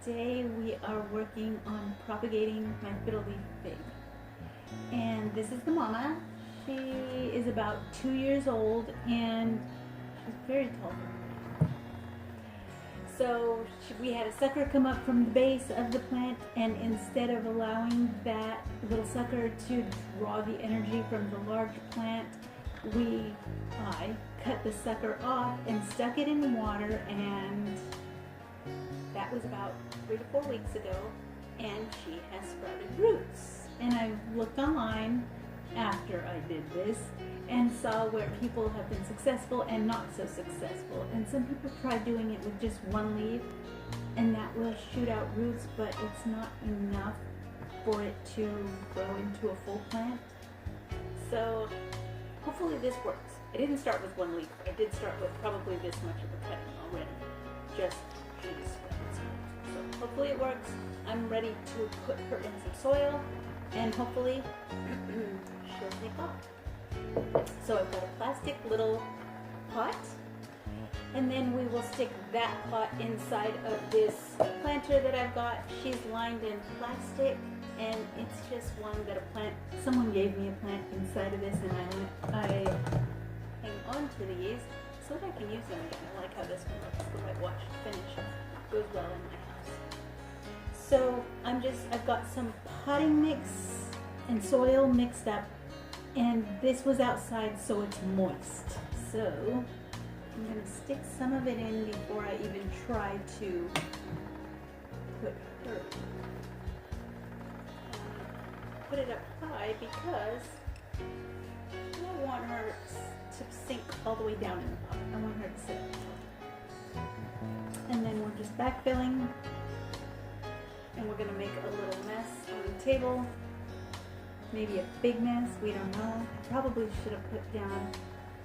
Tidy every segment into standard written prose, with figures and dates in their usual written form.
Today we are working on propagating my fiddle leaf fig. And this is the mama. She is about 2 years old and she's very tall. So we had a sucker come up from the base of the plant, and instead of allowing that little sucker to draw the energy from the large plant, I cut the sucker off and stuck it in water, and that was about 3 to 4 weeks ago, and she has sprouted roots. And I looked online after I did this and saw where people have been successful and not so successful. And some people try doing it with just one leaf, and that will shoot out roots, but it's not enough for it to grow into a full plant. So hopefully this works. I didn't start with one leaf. I did start with probably this much of a cutting already. Just she just spread. So hopefully it works. I'm ready to put her in some soil, and hopefully she'll take off. So I've got a plastic little pot, and then we will stick that pot inside of this planter that I've got. She's lined in plastic, and it's just one that someone gave me a plant inside of this, and I hang on to these so that I can use them again. I like how this one looks, the whitewash finish goes well in my house. So I've got some potting mix and soil mixed up, and this was outside, so it's moist. So I'm going to stick some of it in before I even try to put her. Put it up high because I don't want her to sink all the way down in the pot. I want her to sit up. And then we're just backfilling, and we're going to make a little mess on the table. Maybe a big mess, we don't know. I probably should have put down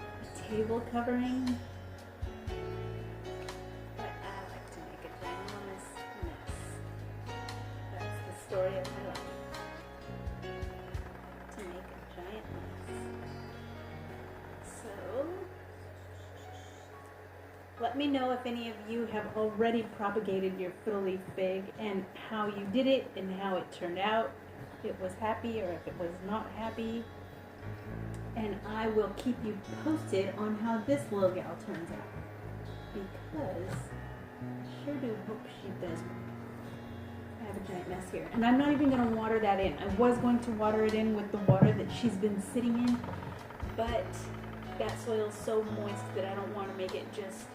a table covering, but I like to make a ginormous mess. That's the story of my life. To make a giant mess. So, let me know if any of you have already propagated your fiddle leaf fig and how you did it and how it turned out. If it was happy or if it was not happy, and I will keep you posted on how this little gal turns out, because I sure do hope she does. I have a giant mess here, and I'm not even going to water that in. I was going to water it in with the water that she's been sitting in, but that soil's so moist that I don't want to make it just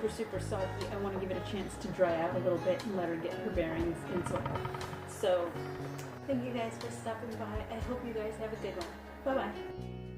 super soggy. I want to give it a chance to dry out a little bit and let her get her bearings in soil. So thank you guys for stopping by. I hope you guys have a good one. Bye-bye.